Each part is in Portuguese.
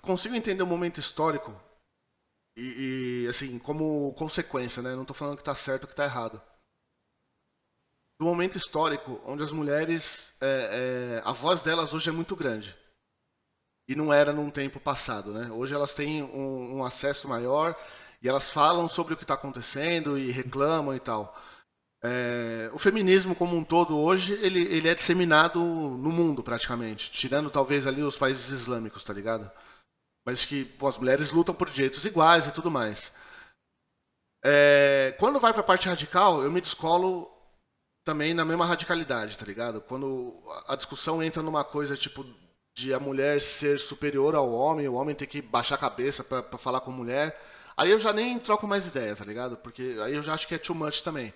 consigo entender o momento histórico assim, como consequência, né? Não tô falando que tá certo ou que tá errado. Do momento histórico onde as mulheres, a voz delas hoje é muito grande. E não era num tempo passado, né? Hoje elas têm um acesso maior e elas falam sobre o que está acontecendo e reclamam e tal. O feminismo como um todo hoje, ele é disseminado no mundo praticamente, tirando talvez ali os países islâmicos, tá ligado? Mas que pô, as mulheres lutam por direitos iguais e tudo mais. Quando vai pra parte radical, eu me descolo também na mesma radicalidade, tá ligado? Quando a discussão entra numa coisa tipo de a mulher ser superior ao homem, o homem ter que baixar a cabeça pra falar com a mulher, aí eu já nem troco mais ideia, tá ligado? Porque aí eu já acho que é too much também.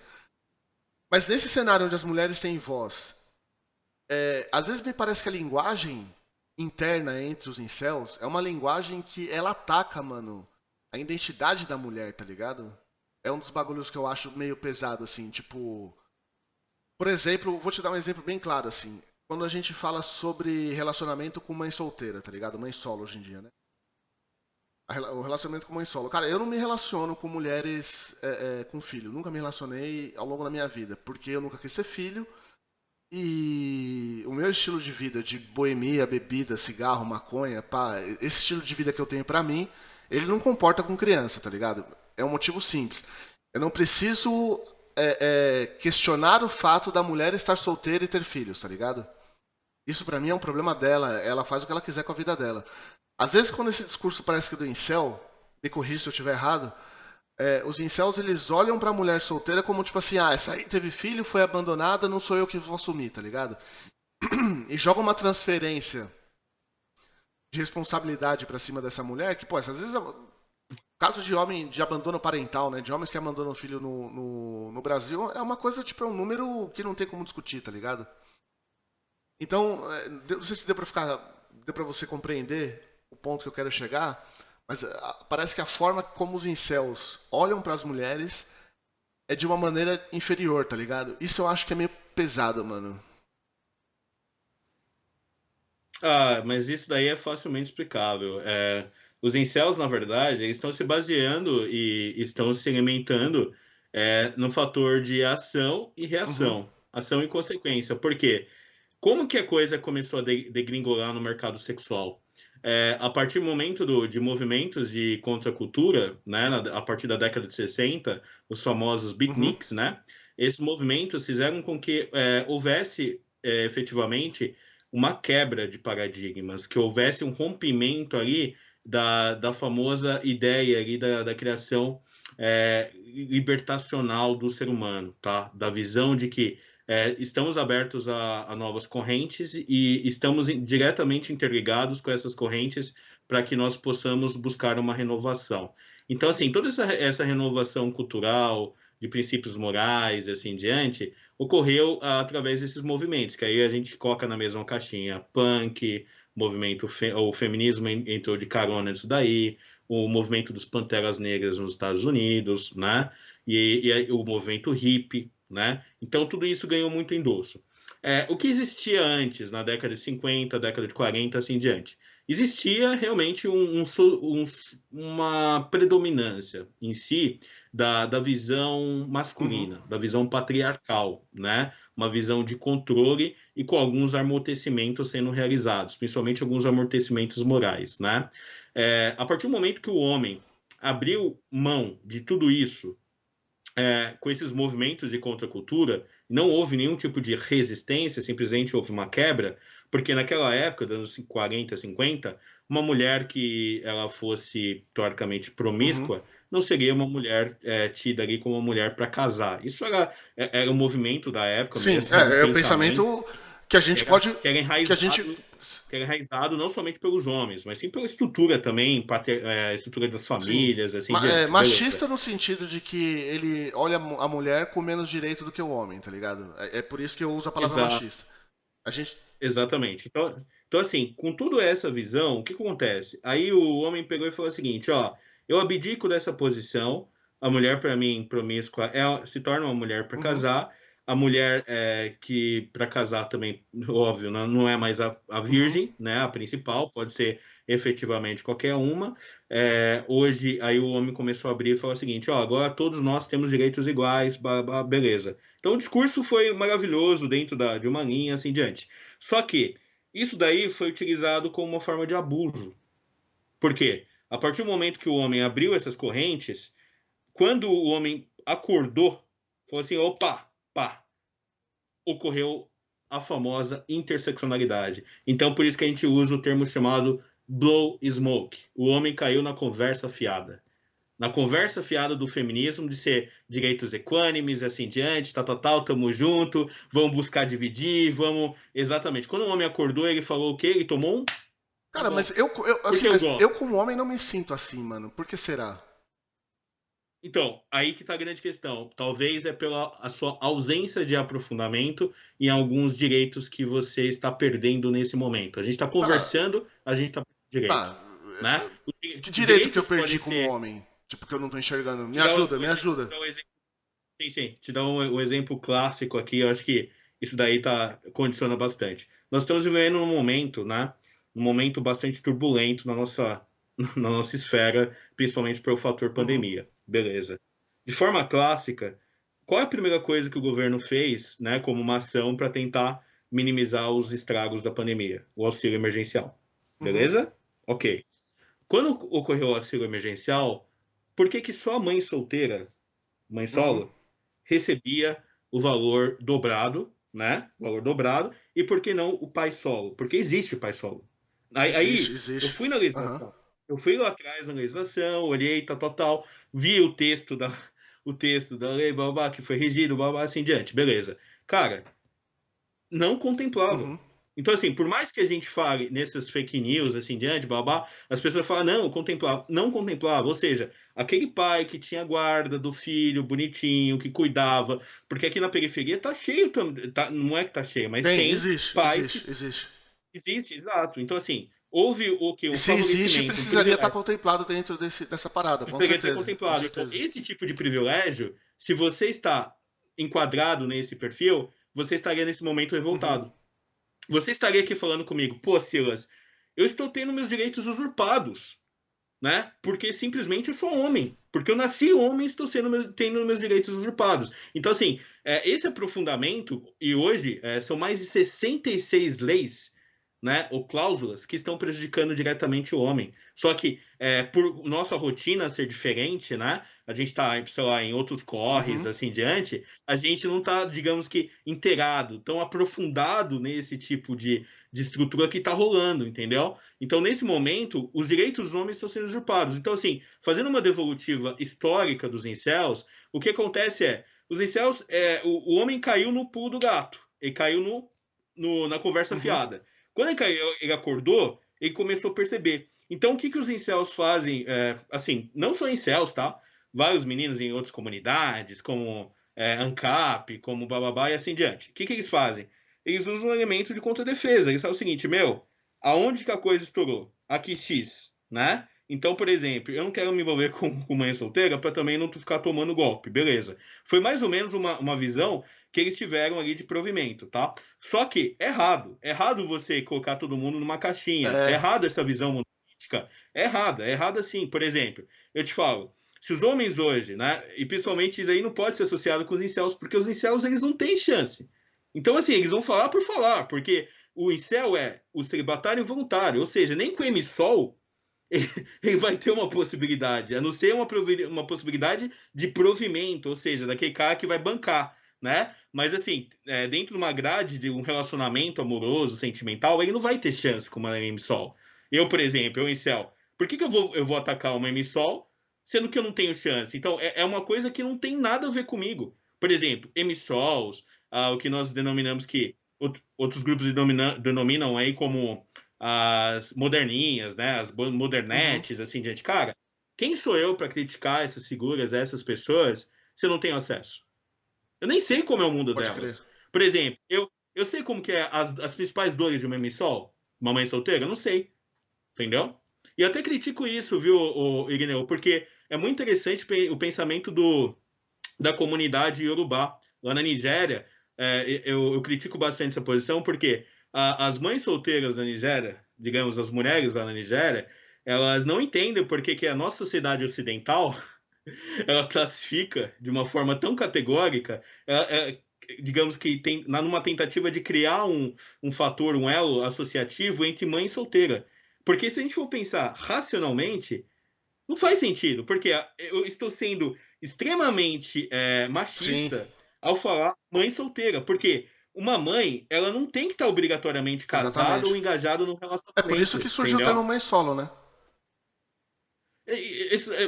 Mas nesse cenário onde as mulheres têm voz, às vezes me parece que a linguagem interna entre os incels é uma linguagem que ela ataca, mano, a identidade da mulher, tá ligado? É um dos bagulhos que eu acho meio pesado, assim, tipo. Por exemplo, vou te dar um exemplo bem claro, assim. Quando a gente fala sobre relacionamento com mãe solteira, tá ligado? Mãe solo hoje em dia, né? O relacionamento com mãe solo. Cara, eu não me relaciono com mulheres com filho. Nunca me relacionei ao longo da minha vida. Porque eu nunca quis ter filho. E o meu estilo de vida de boemia, bebida, cigarro, maconha, pá, esse estilo de vida que eu tenho pra mim, ele não comporta com criança, tá ligado? É um motivo simples. Eu não preciso questionar o fato da mulher estar solteira e ter filhos, tá ligado? Isso pra mim é um problema dela. Ela faz o que ela quiser com a vida dela. Às vezes, quando esse discurso parece que é do incel, me corrija se eu estiver errado, os incels eles olham pra mulher solteira como tipo assim, ah, essa aí teve filho, foi abandonada, não sou eu que vou assumir, tá ligado? E joga uma transferência de responsabilidade pra cima dessa mulher que, pô, às vezes, caso de homem de abandono parental, né, de homens que abandonam o filho no Brasil, é uma coisa, tipo, é um número que não tem como discutir, tá ligado? Então, não sei se deu pra você compreender o ponto que eu quero chegar, mas parece que a forma como os incels olham para as mulheres é de uma maneira inferior, tá ligado? Isso eu acho que é meio pesado, mano. Ah, mas isso daí é facilmente explicável. Os incels, na verdade, eles estão se baseando e estão se alimentando no fator de ação e Uhum, reação, ação e consequência. Por quê? Como que a coisa começou a degringolar no mercado sexual? A partir do momento de movimentos de contracultura, né, a partir da década de 60, os famosos uhum, beatniks, né, esses movimentos fizeram com que houvesse efetivamente uma quebra de paradigmas, que houvesse um rompimento ali da famosa ideia ali da criação libertacional do ser humano, tá? Da visão de que estamos abertos a novas correntes e estamos diretamente interligados com essas correntes para que nós possamos buscar uma renovação. Então, assim, toda essa renovação cultural, de princípios morais e assim em diante, ocorreu através desses movimentos, que aí a gente coloca na mesma caixinha punk, o feminismo entrou de carona nisso daí, o movimento dos Panteras Negras nos Estados Unidos, né? E o movimento hippie, né? Então, tudo isso ganhou muito endosso. O que existia antes, na década de 50, década de 40, assim em diante? Existia realmente uma predominância em si da visão uhum. masculina, da visão patriarcal, né? Uma visão de controle e com alguns amortecimentos sendo realizados, principalmente alguns amortecimentos morais, né? A partir do momento que o homem abriu mão de tudo isso com esses movimentos de contracultura, não houve nenhum tipo de resistência, simplesmente houve uma quebra, porque naquela época, dos anos 40, 50, uma mulher que ela fosse teoricamente Uhum. promíscua não seria uma mulher tida ali como uma mulher para casar. Isso era um movimento da época Sim, mesmo, era um é o pensamento pensamento que a que gente era, pode. que era Que a gente. enraizado que era enraizado não somente pelos homens, mas sim pela estrutura também, estrutura das Sim. famílias, assim em diante. Beleza. Machista no sentido de que ele olha a mulher com menos direito do que o homem, tá ligado? É por isso que eu uso a palavra Exato. machista. A gente. Exatamente. Então, assim, com toda essa visão, o que acontece? Aí o homem pegou e falou o seguinte, ó, eu abdico dessa posição, a mulher para mim promíscua se torna uma mulher para Uhum, casar, a mulher que para casar também, óbvio, não é mais a uhum, virgem, né, a principal, pode ser efetivamente qualquer uma. Hoje, aí o homem começou a abrir e falou o seguinte, ó, agora todos nós temos direitos iguais, beleza. Então o discurso foi maravilhoso dentro de uma linha, assim diante. Só que isso daí foi utilizado como uma forma de abuso. Por quê? A partir do momento que o homem abriu essas correntes, quando o homem acordou, falou assim, opa, pá, ocorreu a famosa interseccionalidade. Então, por isso que a gente usa o termo chamado blow smoke. O homem caiu na conversa fiada. Na conversa fiada do feminismo, de ser direitos equânimes, assim diante, tal, tamo junto, vamos buscar dividir, vamos... Exatamente. Quando o homem acordou, ele falou o quê? Ele tomou um... Tá Cara, bom. assim, Porque eu mas gosto. eu como homem não me sinto assim, mano. Por que será? Então, aí que está a grande questão. Talvez é pela a sua ausência de aprofundamento em alguns direitos que você está perdendo nesse momento. A gente está Tá, conversando, a gente está perdendo direito, tá. né? Que Os direito que eu direitos perdi podem como ser... homem? Tipo, que eu não tô enxergando. Me Te dar ajuda, um me exemplo, ajuda. sim, sim. Te dar um exemplo clássico aqui. Eu acho que isso daí condiciona bastante. Nós estamos vivendo um momento, né? Um momento bastante turbulento na nossa esfera, principalmente pelo fator Uhum, pandemia. Beleza. De forma clássica, qual é a primeira coisa que o governo fez, né, como uma ação para tentar minimizar os estragos da pandemia? O auxílio emergencial. uhum, Beleza? Ok. Quando ocorreu o auxílio emergencial, por que que só a mãe solteira, mãe uhum. solo, recebia o valor dobrado, né? O valor dobrado, e por que não o pai solo? Porque existe o pai solo. Existe, Eu existe. fui na Aham. legislação. Eu fui lá atrás na legislação, olhei, tal, vi o texto da lei, babá, que foi regido, babá, assim diante. Beleza. Cara, não contemplava. Uhum. Então, assim, por mais que a gente fale nessas fake news, assim, diante, babá, as pessoas falam, não, contemplava. Não contemplava, ou seja, aquele pai que tinha guarda do filho, bonitinho, que cuidava, porque aqui na periferia tá cheio, não é que tá cheio, mas Tem, tem existe, pais que... existe, existe. Existe, exato. Então, assim, houve o que? E Um se existe, favorecimento, um precisaria estar privilégio. contemplado dentro dessa parada, Isso seria ter com contemplado. Então, certeza. esse tipo de privilégio, se você está enquadrado nesse perfil, você estaria nesse momento Uhum. revoltado. Você estaria aqui falando comigo, pô, Silas, eu estou tendo meus direitos usurpados, né? Porque simplesmente eu sou homem. Porque eu nasci homem e estou tendo meus direitos usurpados. Então, assim, esse aprofundamento, e hoje são mais de 66 leis, né, ou cláusulas que estão prejudicando diretamente o homem. Só que, por nossa rotina ser diferente, né, a gente está, sei lá, em outros corres, Uhum. assim diante, a gente não está, digamos que, inteirado, tão aprofundado nesse tipo de estrutura que está rolando, entendeu? Então, nesse momento, os direitos dos homens estão sendo usurpados. Então, assim, fazendo uma devolutiva histórica dos incels, o que acontece os incels, o homem caiu no pulo do gato, ele caiu na conversa Uhum. fiada. Quando ele caiu, ele acordou, ele começou a perceber. Então, o que que os incels fazem? Assim, não só incels, tá? Vários meninos em outras comunidades, como ANCAP, como bababá e assim diante. O que que eles fazem? Eles usam um elemento de contradefesa. Eles falam o seguinte, meu, aonde que a coisa estourou? Aqui X, né? Então, por exemplo, eu não quero me envolver com mãe solteira para também não ficar tomando golpe, beleza. Foi mais ou menos uma visão que eles tiveram ali de provimento, tá? Só que é errado você colocar todo mundo numa caixinha, é É. errado essa visão monolítica, é errado assim. Por exemplo, eu te falo, se os homens hoje, né, e principalmente isso aí não pode ser associado com os incels, porque os incels eles não têm chance. Então, assim, eles vão falar por falar, porque o incel é o celibatário involuntário, ou seja, nem com o MSOL ele vai ter uma possibilidade, a não ser uma possibilidade de provimento, ou seja, daquele cara que vai bancar, né? Mas assim, dentro de uma grade de um relacionamento amoroso, sentimental, ele não vai ter chance com uma MSOL. Eu, por exemplo, eu incel, por que que eu vou atacar uma MSOL, sendo que eu não tenho chance? Então, é uma coisa que não tem nada a ver comigo. Por exemplo, MSOLs, o que nós denominamos que outros grupos denominam aí como as moderninhas, né, as Uhum. modernetes, assim diante. Cara, quem sou eu para criticar essas figuras, essas pessoas, se eu não tenho acesso? Eu nem sei como é o mundo Pode crer. delas. Por exemplo, eu sei como que é as principais dores de uma mãe uma mãe solteira? Eu não sei, entendeu? E eu até critico isso, viu, Irineu, porque é muito interessante o pensamento da comunidade Yorubá. Lá na Nigéria, eu critico bastante essa posição, porque as mães solteiras da Nigéria, digamos, as mulheres lá na Nigéria, elas não entendem por que a nossa sociedade ocidental ela classifica de uma forma tão categórica, digamos que tem numa tentativa de criar um fator, um elo associativo entre mãe e solteira. Porque se a gente for pensar racionalmente, não faz sentido, porque eu estou sendo extremamente Sim, machista ao falar mãe solteira, porque uma mãe, ela não tem que estar obrigatoriamente casada exatamente. ou engajada no É por isso relacionamento, que surgiu o entendeu? termo mãe solo, né?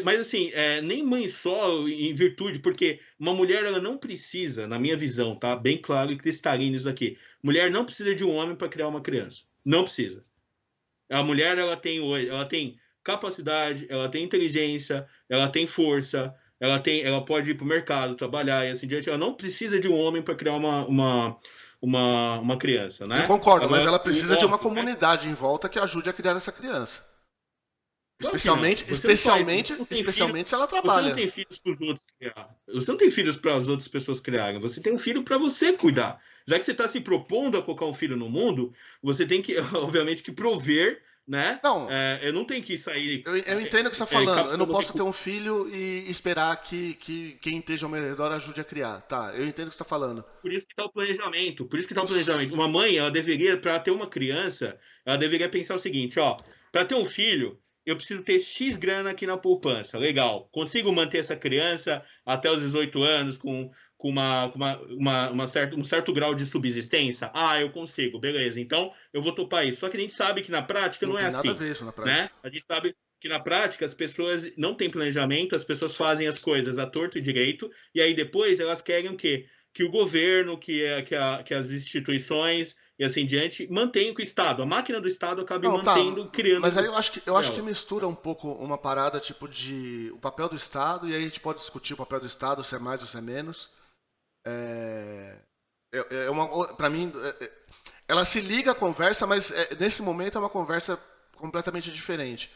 Mas assim, nem mãe só em virtude, porque uma mulher ela não precisa, na minha visão, tá? Bem claro e cristalino isso aqui. Mulher não precisa de um homem para criar uma criança. Não precisa. A mulher ela tem capacidade, ela tem inteligência, ela tem força, ela pode ir para o mercado, trabalhar e assim diante. Ela não precisa de um homem para criar uma criança, Eu né? concordo, mas Agora, ela precisa de uma óbvio, né? comunidade em volta que ajude a criar essa criança. Claro que não. Especialmente, Você não faz, especialmente, especialmente se ela você não trabalha. tem filhos para os outros criar. Você não tem filhos para as outras pessoas criarem. Você tem um filho para você cuidar. Já que você está se propondo a colocar um filho no mundo, você tem que, obviamente, que prover, né? Não, Eu não tenho que sair eu entendo o que você está falando. Eu não captando posso ter recursos. um filho e esperar que quem esteja ao meu redor ajude a criar. Tá, eu entendo o que você está falando. Por isso que está o planejamento. Por isso que está o planejamento. Uma mãe, ela deveria, para ter uma criança, ela deveria pensar o seguinte, ó, para ter um filho, eu preciso ter X grana aqui na poupança. Legal. Consigo manter essa criança até os 18 anos com um certo grau de subsistência? Ah, eu consigo. Beleza. Então, eu vou topar isso. Só que a gente sabe que na prática Não não é tem nada a assim, ver isso na prática. né? A gente sabe que na prática as pessoas não têm planejamento, as pessoas fazem as coisas à torto e direito, e aí depois elas querem o quê? Que o governo, que as instituições e assim diante mantenham que o Estado, a máquina do Estado acabe Não, tá, mantendo, criando mas aí eu acho que dela. mistura um pouco uma parada tipo de o papel do Estado, e aí a gente pode discutir o papel do Estado, se é mais ou se é menos. É, para mim, ela se liga à conversa, mas nesse momento é uma conversa completamente diferente.